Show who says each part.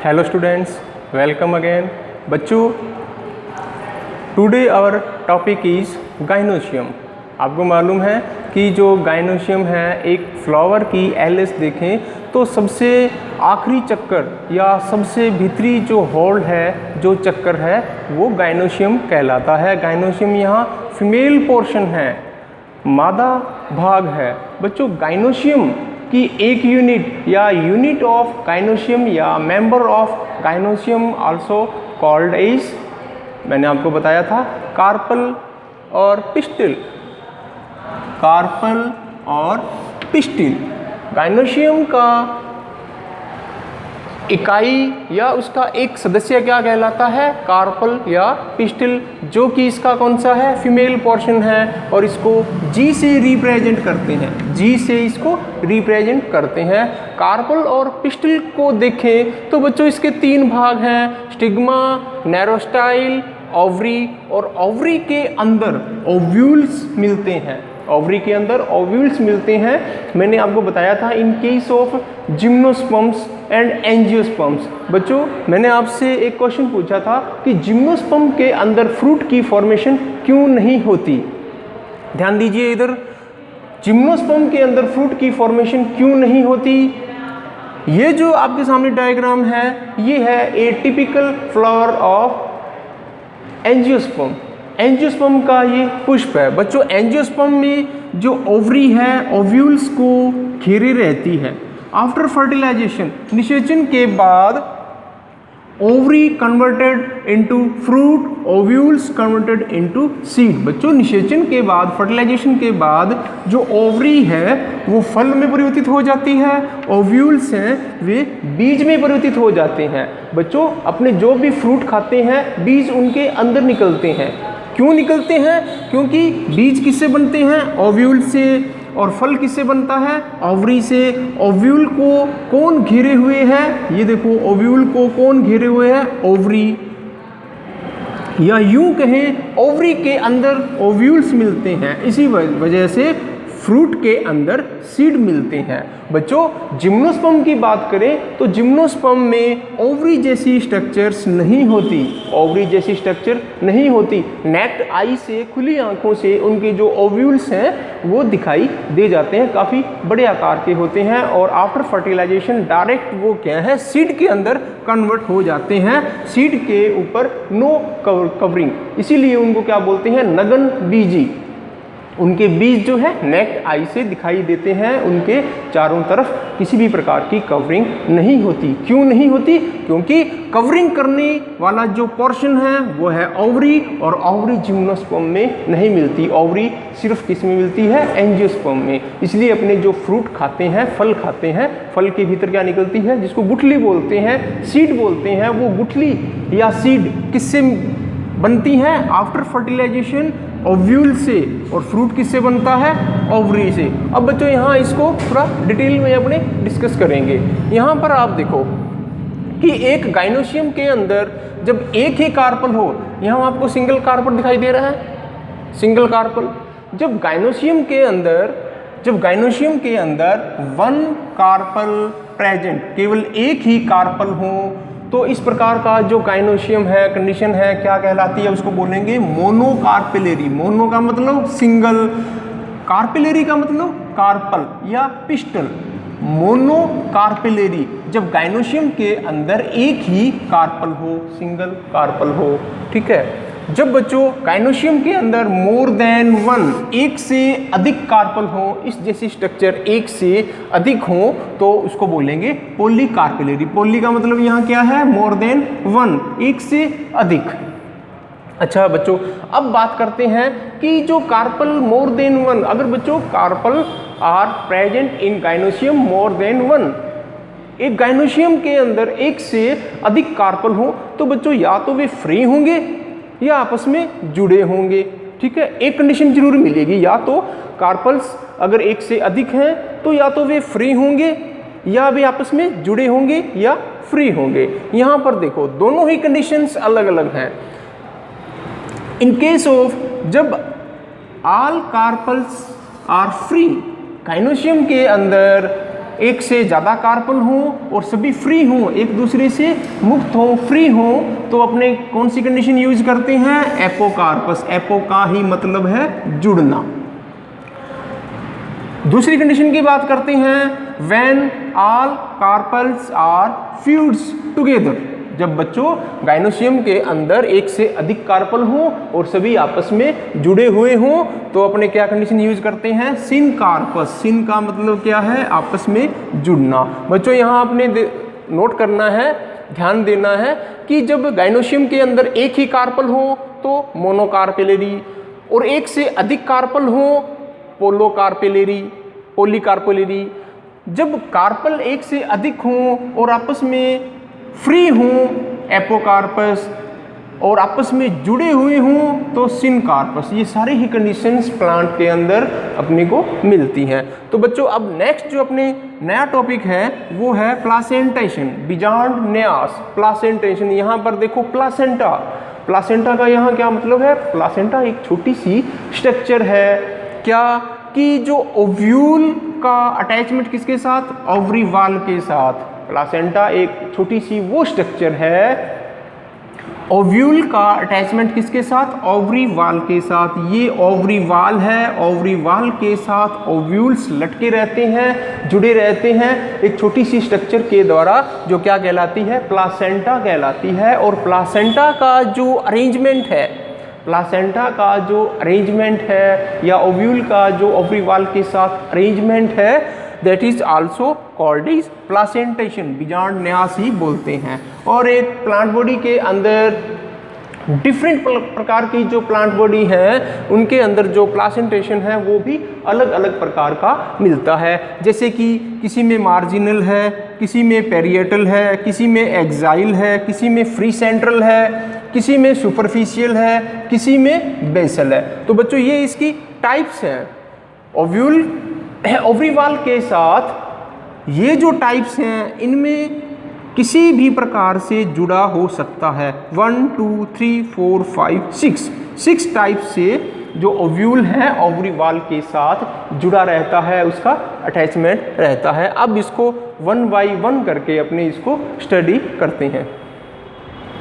Speaker 1: Hello students, welcome again. बच्चों, today our topic is gynoecium. आपको मालूम है कि जो गाइनोशियम है एक फ्लावर की एलिस देखें तो सबसे आखिरी चक्कर या सबसे भीतरी जो होल है, जो चक्कर है, वो गाइनोशियम कहलाता है। गाइनोशियम यहाँ फीमेल पोर्शन है, मादा भाग है। बच्चों, गाइनोशियम की एक यूनिट या यूनिट ऑफ गाइनोशियम या member of gynoecium also called is, मैंने आपको बताया था, कार्पल और पिस्टिल। कार्पल और पिस्टिल गाइनोशियम का इकाई या उसका एक सदस्य क्या कहलाता है? कार्पल या पिस्टिल, जो कि इसका कौन सा है? फीमेल पोर्शन है और इसको जी से रिप्रेजेंट करते हैं। जी से इसको रिप्रेजेंट करते हैं। कार्पल और पिस्टिल को देखें तो बच्चों इसके तीन भाग हैं, स्टिग्मा, नेरोस्टाइल, ओवरी, और ओवरी के अंदर ओव्यूल्स मिलते हैं। ओवरी के अंदर ओव्यूल्स मिलते हैं। मैंने आपको बताया था इन case of gymnosperms and angiosperms. बच्चों, मैंने आपसे एक क्वेश्चन पूछा था कि जिम्नोस्पर्म के अंदर फ्रूट की फॉर्मेशन क्यों नहीं होती। ध्यान दीजिए इधर, जिम्नोस्पर्म के अंदर फ्रूट की फॉर्मेशन क्यों नहीं होती? ये जो आपके सामने डायग्राम है, ये है ए typical flower of angiosperm. Angiosperm का ये पुष्प है। बच्चों, एंजियोस्पर्म में जो ओवरी है ओव्यूल्स को घेरे रहती है। आफ्टर फर्टिलाइजेशन, निषेचन के बाद ovary converted into fruit, ovules converted into seed. बच्चों, निषेचन के बाद, फर्टिलाइजेशन के बाद जो ओवरी है वो फल में परिवर्तित हो जाती है, ओव्यूल्स हैं वे बीज में परिवर्तित हो जाते हैं। बच्चों, अपने जो भी फ्रूट खाते हैं बीज उनके अंदर निकलते हैं। क्यों निकलते हैं? क्योंकि बीज किससे बनते हैं? ओव्यूल से। और फल किससे बनता है? ओवरी से। ओव्यूल को कौन घेरे हुए है? ये देखो, ओव्यूल को कौन घेरे हुए है? ओवरी। या यूं कहें, ओवरी के अंदर ओव्यूल्स मिलते हैं, इसी वजह से फ्रूट के अंदर सीड मिलते हैं। बच्चों, जिम्नोस्पर्म की बात करें तो जिम्नोस्पर्म में ओवरी जैसी स्ट्रक्चर्स नहीं होती। ओवरी जैसी स्ट्रक्चर नहीं होती। नेक्ड आई से, खुली आंखों से उनके जो ओव्यूल्स हैं वो दिखाई दे जाते हैं, काफ़ी बड़े आकार के होते हैं और आफ्टर फर्टिलाइजेशन डायरेक्ट वो क्या है, सीड के अंदर कन्वर्ट हो जाते हैं। सीड के ऊपर नो कवरिंग, इसीलिए उनको क्या बोलते हैं? नगन बीजी। उनके बीज जो है नेक्ड आई से दिखाई देते हैं, उनके चारों तरफ किसी भी प्रकार की कवरिंग नहीं होती। क्यों नहीं होती? क्योंकि कवरिंग करने वाला जो पोर्शन है वो है ओवरी, और ओवरी जिम्नोस्पर्म में नहीं मिलती। ओवरी सिर्फ किस में मिलती है? एंजियोस्पर्म में। इसलिए अपने जो फ्रूट खाते हैं, फल खाते हैं, फल के भीतर क्या निकलती है, जिसको गुठली बोलते हैं, सीड बोलते हैं, वो गुठली या सीड किससे बनती हैं? आफ्टर फर्टिलाइजेशन ओव्यूल से। और फ्रूट किससे बनता है? ओवरी से। अब बच्चों, यहाँ इसको थोड़ा डिटेल में अपने डिस्कस करेंगे। यहाँ पर आप देखो कि एक गाइनोशियम के अंदर जब एक ही कार्पल हो, यहाँ आपको सिंगल कार्पल दिखाई दे रहा है, सिंगल कार्पल। जब गाइनोशियम के अंदर वन कार्पल प्रेजेंट, केवल एक ही कार्पल हो, तो इस प्रकार का जो गाइनोशियम है, कंडीशन है, क्या कहलाती है? उसको बोलेंगे मोनोकार्पेलेरी। मोनो का मतलब सिंगल, कार्पेलेरी का मतलब कार्पल या पिस्टल। मोनोकार्पेलेरी, जब गाइनोशियम के अंदर एक ही कार्पल हो, सिंगल कार्पल हो, ठीक है। जब बच्चों गाइनोशियम के अंदर मोर देन वन, एक से अधिक कार्पल हो, इस जैसी स्ट्रक्चर एक से अधिक हो, तो उसको बोलेंगे पॉलीकार्पेलेरी। पॉली का मतलब यहाँ क्या है? मोर देन वन, एक से अधिक। अच्छा बच्चों, अब बात करते हैं कि जो कार्पल मोर देन वन, अगर बच्चों carpel are present in gynoecium more than one, एक गाइनोशियम के अंदर एक से अधिक कार्पल हो, तो बच्चों या तो वे फ्री होंगे या आपस में जुड़े होंगे, ठीक है। एक कंडीशन जरूर मिलेगी, या तो कार्पल्स अगर एक से अधिक हैं तो या तो वे फ्री होंगे या वे आपस में जुड़े होंगे या फ्री होंगे। यहाँ पर देखो, दोनों ही कंडीशंस अलग अलग हैं। इन केस ऑफ जब all carpels are free, gynoecium के अंदर एक से ज़्यादा कार्बन हो और सभी फ्री हों, एक दूसरे से मुक्त हों, फ्री हों, तो अपने कौन सी कंडीशन यूज करते हैं? एपोकार्पस। एपो का ही मतलब है जुड़ना। दूसरी कंडीशन की बात करते हैं, when all carpels are fused together. जब बच्चों गाइनोसियम के अंदर एक से अधिक कार्पल हो और सभी आपस में जुड़े हुए हों, तो अपने क्या कंडीशन यूज करते हैं? सिनकार्पस। सिन का मतलब क्या है? आपस में जुड़ना। बच्चों यहाँ आपने नोट करना है, ध्यान देना है कि जब गाइनोसियम के अंदर एक ही कार्पल हो तो मोनोकार्पेलरी, और एक से अधिक कार्पल हो पोलोकार्पेलरी, पॉलीकार्पेलरी। जब कार्पल एक से अधिक हों और आपस में फ्री हों, एपोकार्पस, और आपस में जुड़े हुए हों तो सिनकार्पस। ये सारी ही कंडीशंस प्लांट के अंदर अपने को मिलती हैं। तो बच्चों अब नेक्स्ट जो अपने नया टॉपिक है वो है प्लासेंटेशन, बियॉन्ड न्यास। प्लासेंटेशन, यहाँ पर देखो प्लासेंटा। प्लासेंटा का यहाँ क्या मतलब है? प्लासेंटा एक छोटी सी स्ट्रक्चर है क्या कि जो ओव्यूल का अटैचमेंट किसके साथ? ओवरी वाल के साथ। प्लासेंटा एक छोटी सी वो स्ट्रक्चर है, ओव्यूल का अटैचमेंट किसके साथ? ओवरी वाल के साथ। ये ओवरी वाल है, ओवरी वाल के साथ ओव्यूल्स लटके रहते हैं, जुड़े रहते हैं एक छोटी सी स्ट्रक्चर के द्वारा, जो क्या कहलाती है? प्लासेंटा कहलाती है। और प्लासेंटा का जो अरेंजमेंट है, प्लासेंटा का जो अरेंजमेंट है या ओव्यूल का जो ओवरी वाल के साथ अरेंजमेंट है, that is also called is placentation, beyond न्यास ही बोलते हैं। और एक प्लांट बॉडी के अंदर डिफरेंट प्रकार की जो प्लांट बॉडी है उनके अंदर जो प्लासेंटेशन है वो भी अलग अलग प्रकार का मिलता है। जैसे कि किसी में मार्जिनल है, किसी में पेरिएटल है, किसी में एक्साइल है, किसी में फ्री सेंट्रल है, किसी में सुपरफिशियल है, किसी में बेसल है। तो बच्चों ये इसकी टाइप्स हैं। ओव्यूल ओवरी वाल के साथ ये जो टाइप्स हैं इनमें किसी भी प्रकार से जुड़ा हो सकता है। 1 2 3 4 5 6 टाइप से जो ओव्यूल है ओवरी वाल के साथ जुड़ा रहता है, उसका अटैचमेंट रहता है। अब इसको 1 बाय 1 करके अपने इसको स्टडी करते हैं।